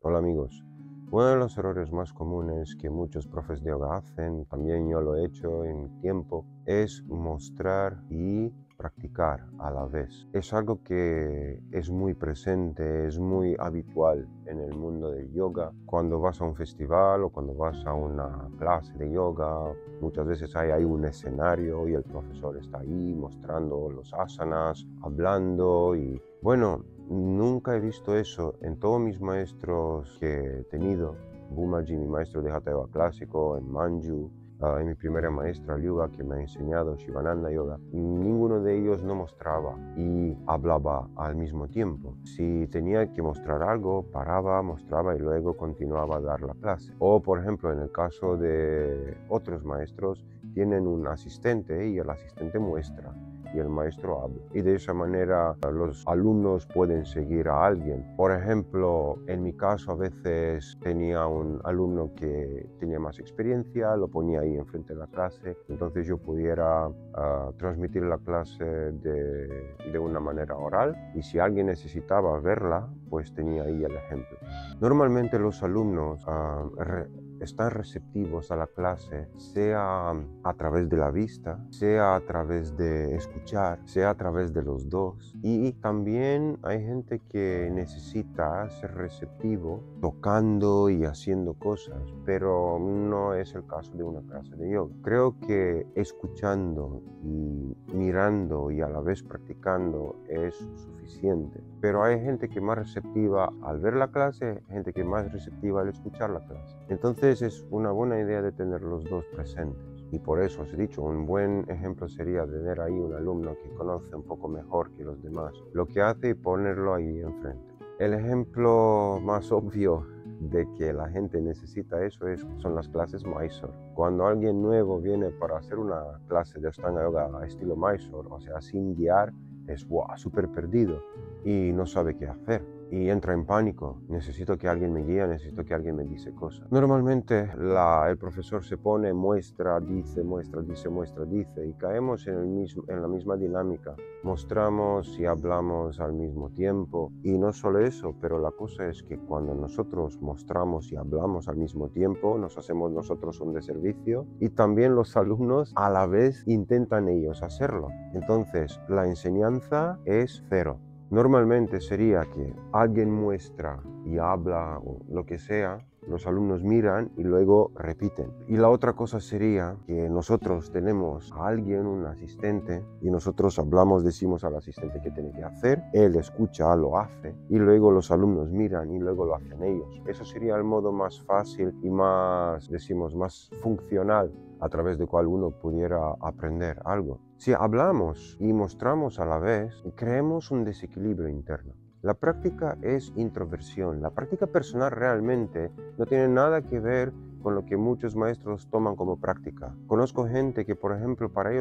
Hola amigos. Uno de los errores más comunes que muchos profes de yoga hacen, también yo lo he hecho en mi tiempo, es mostrar y practicar a la vez. Es algo que es muy presente, es muy habitual en el mundo del yoga. Cuando vas a un festival o cuando vas a una clase de yoga, muchas veces hay un escenario y el profesor está ahí mostrando los asanas, hablando y bueno, nunca he visto eso en todos mis maestros que he tenido. Bumaji, mi maestro de Hatha Yoga clásico, en Manju, en mi primera maestra Lyuga que me ha enseñado Shivananda Yoga. Ninguno de ellos no mostraba y hablaba al mismo tiempo. Si tenía que mostrar algo, paraba, mostraba y luego continuaba a dar la clase. O por ejemplo, en el caso de otros maestros, tienen un asistente y el asistente muestra y el maestro habla. Y de esa manera los alumnos pueden seguir a alguien. Por ejemplo, en mi caso a veces tenía un alumno que tenía más experiencia, lo ponía ahí enfrente de la clase, entonces yo pudiera transmitir la clase de una manera oral y si alguien necesitaba verla, pues tenía ahí el ejemplo. Normalmente los alumnos están receptivos a la clase, sea a través de la vista, sea a través de escuchar, sea a través de los dos. Y también hay gente que necesita ser receptivo tocando y haciendo cosas, pero no es el caso de una clase de yoga. Creo que escuchando y mirando y a la vez practicando es suficiente. Pero hay gente que es más receptiva al ver la clase, gente que es más receptiva al escuchar la clase. Entonces es una buena idea de tener los dos presentes. Y por eso os he dicho, un buen ejemplo sería tener ahí un alumno que conoce un poco mejor que los demás lo que hace y ponerlo ahí enfrente. El ejemplo más obvio de que la gente necesita eso son las clases Mysore. Cuando alguien nuevo viene para hacer una clase de Ashtanga Yoga estilo Mysore, o sea, sin guiar, es súper perdido y no sabe qué hacer. Y entra en pánico, necesito que alguien me guíe, necesito que alguien me dice cosas. Normalmente el profesor se pone, muestra, dice, y caemos en la misma dinámica. Mostramos y hablamos al mismo tiempo. Y no solo eso, pero la cosa es que cuando nosotros mostramos y hablamos al mismo tiempo, nos hacemos nosotros un deservicio y también los alumnos a la vez intentan ellos hacerlo. Entonces, la enseñanza es cero. Normalmente sería que alguien muestra y habla o lo que sea, los alumnos miran y luego repiten. Y la otra cosa sería que nosotros tenemos a alguien, un asistente, y nosotros hablamos, decimos al asistente qué tiene que hacer, él escucha, lo hace, y luego los alumnos miran y luego lo hacen ellos. Eso sería el modo más fácil y más, decimos, más funcional a través del cual uno pudiera aprender algo. Si hablamos y mostramos a la vez, creemos un desequilibrio interno. La práctica es introversión. La práctica personal realmente no tiene nada que ver con lo que muchos maestros toman como práctica. Conozco gente que, por ejemplo, para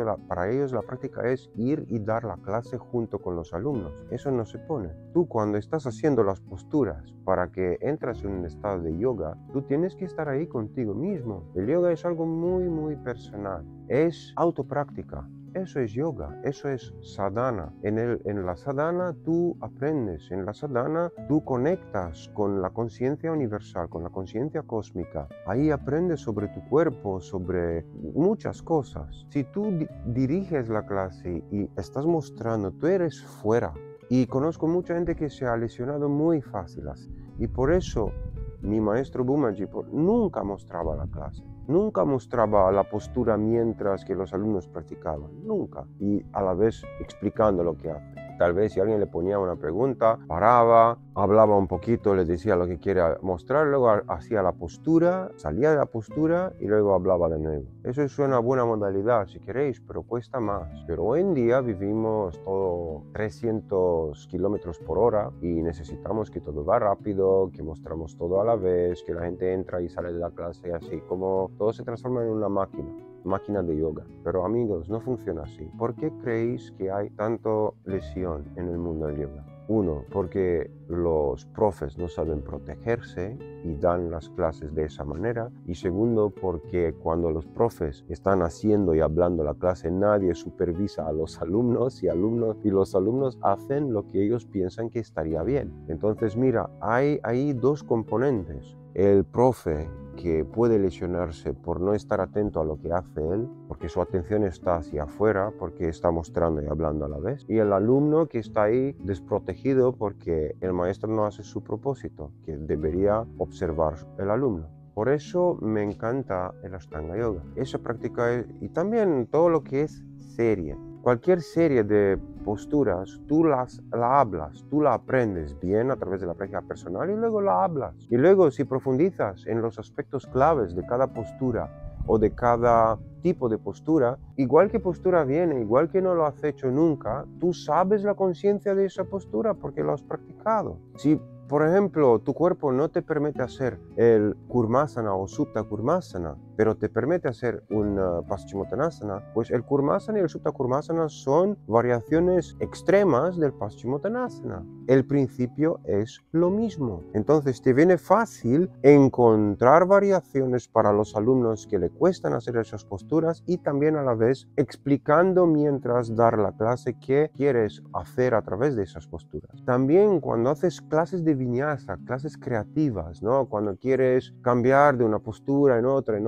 ellos la práctica es ir y dar la clase junto con los alumnos. Eso no se pone. Tú cuando estás haciendo las posturas para que entras en un estado de yoga, tú tienes que estar ahí contigo mismo. El yoga es algo muy, muy personal. Es autopráctica. Eso es yoga, eso es sadhana. En la sadhana tú aprendes, en la sadhana tú conectas con la conciencia universal, con la conciencia cósmica. Ahí aprendes sobre tu cuerpo, sobre muchas cosas. Si tú diriges la clase y estás mostrando, tú eres fuera. Y conozco mucha gente que se ha lesionado muy fácil. Y por eso mi maestro Bumaji nunca mostraba la clase. Nunca mostraba la postura mientras que los alumnos practicaban, nunca. Y a la vez explicando lo que hace. Tal vez si alguien le ponía una pregunta, paraba, hablaba un poquito, les decía lo que quiere mostrar, luego hacía la postura, salía de la postura y luego hablaba de nuevo. Eso es una buena modalidad si queréis, pero cuesta más. Pero hoy en día vivimos todo 300 kilómetros por hora y necesitamos que todo va rápido, que mostramos todo a la vez, que la gente entra y sale de la clase así, como todo se transforma en una máquina de yoga. Pero amigos, no funciona así. ¿Por qué creéis que hay tanto lesión en el mundo del yoga? Uno, porque los profes no saben protegerse y dan las clases de esa manera. Y segundo, porque cuando los profes están haciendo y hablando la clase, nadie supervisa a los alumnos y los alumnos hacen lo que ellos piensan que estaría bien. Entonces, mira, hay ahí dos componentes. El profe que puede lesionarse por no estar atento a lo que hace él, porque su atención está hacia afuera, porque está mostrando y hablando a la vez, y el alumno que está ahí desprotegido porque el maestro no hace su propósito, que debería observar el alumno. Por eso me encanta el Ashtanga Yoga. Esa práctica y también todo lo que es serie. Cualquier serie de posturas, tú la hablas, tú la aprendes bien a través de la práctica personal y luego la hablas. Y luego si profundizas en los aspectos claves de cada postura o de cada tipo de postura, igual que postura viene, igual que no lo has hecho nunca, tú sabes la conciencia de esa postura porque lo has practicado. Si por ejemplo, tu cuerpo no te permite hacer el Kurmasana o Supta Kurmasana, pero te permite hacer un Paschimottanasana, pues el Kurmasana y el Supta Kurmasana son variaciones extremas del Paschimottanasana. El principio es lo mismo. Entonces te viene fácil encontrar variaciones para los alumnos que le cuestan hacer esas posturas y también a la vez explicando mientras dar la clase qué quieres hacer a través de esas posturas. También cuando haces clases de vinyasa, clases creativas, ¿no? Cuando quieres cambiar de una postura en otra,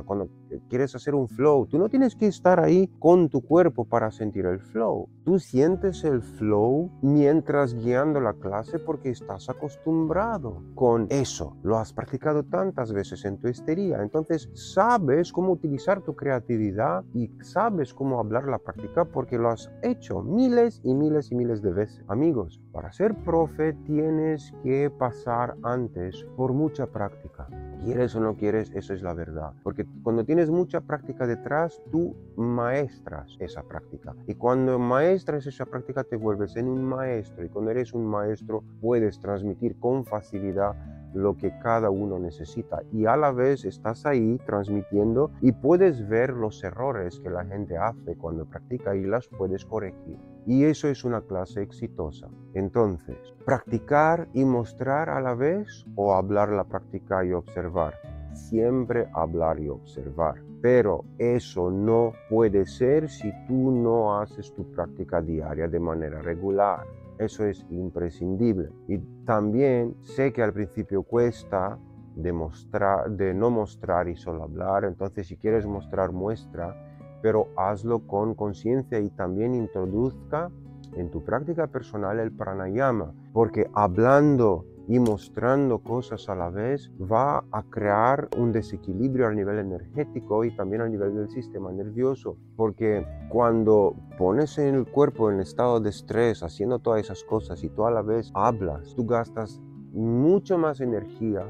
cuando quieres hacer un flow, tú no tienes que estar ahí con tu cuerpo para sentir el flow. Tú sientes el flow mientras guiando la clase porque estás acostumbrado con eso. Lo has practicado tantas veces en tu estería. Entonces sabes cómo utilizar tu creatividad y sabes cómo hablar la práctica porque lo has hecho miles y miles y miles de veces. Amigos, para ser profe tienes que pasar antes por mucha práctica. Quieres o no quieres, eso es la verdad. Porque cuando tienes mucha práctica detrás, tú maestras esa práctica. Y cuando maestras esa práctica, te vuelves en un maestro. Y cuando eres un maestro, puedes transmitir con facilidad lo que cada uno necesita. Y a la vez estás ahí transmitiendo y puedes ver los errores que la gente hace cuando practica y las puedes corregir. Y eso es una clase exitosa. Entonces, practicar y mostrar a la vez o hablar la práctica y observar. Siempre hablar y observar. Pero eso no puede ser si tú no haces tu práctica diaria de manera regular. Eso es imprescindible. Y también sé que al principio cuesta de no mostrar y solo hablar. Entonces, si quieres mostrar, muestra, pero hazlo con conciencia y también introduzca en tu práctica personal el pranayama, porque hablando y mostrando cosas a la vez va a crear un desequilibrio a nivel energético y también a nivel del sistema nervioso, porque cuando pones en el cuerpo en estado de estrés haciendo todas esas cosas y tú a la vez hablas, tú gastas mucho más energía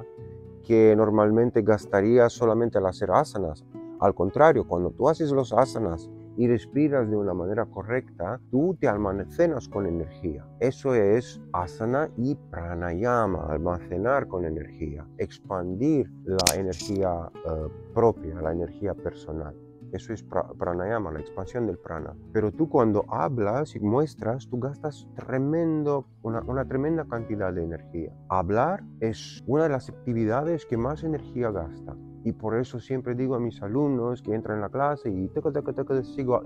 que normalmente gastarías solamente al hacer asanas. Al contrario, cuando tú haces los asanas y respiras de una manera correcta, tú te almacenas con energía. Eso es asana y pranayama, almacenar con energía, expandir la energía propia, la energía personal. Eso es pranayama, la expansión del prana. Pero tú cuando hablas y muestras, tú gastas una tremenda cantidad de energía. Hablar es una de las actividades que más energía gasta. Y por eso siempre digo a mis alumnos que entran en la clase y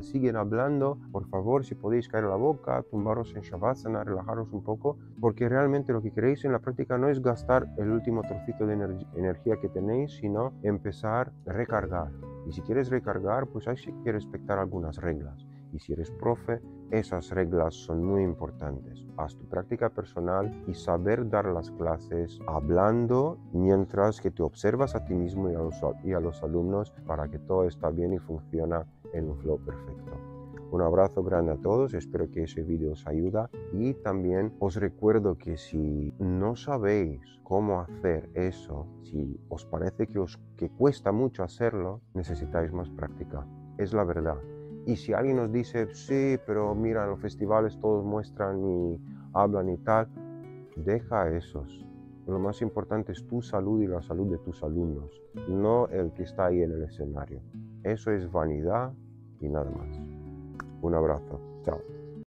siguen hablando, por favor, si podéis caer la boca, tumbaros en Shavasana, relajaros un poco, porque realmente lo que queréis en la práctica no es gastar el último trocito de energía que tenéis, sino empezar a recargar. Y si quieres recargar, pues hay que respetar algunas reglas. Y si eres profe, esas reglas son muy importantes. Haz tu práctica personal y saber dar las clases hablando mientras que te observas a ti mismo y a los alumnos para que todo está bien y funciona en un flow perfecto. Un abrazo grande a todos, espero que ese vídeo os ayude y también os recuerdo que si no sabéis cómo hacer eso, si os parece que cuesta mucho hacerlo, necesitáis más práctica. Es la verdad. Y si alguien nos dice, sí, pero mira, en los festivales todos muestran y hablan y tal, deja a esos. Lo más importante es tu salud y la salud de tus alumnos, no el que está ahí en el escenario. Eso es vanidad y nada más. Un abrazo. Chao.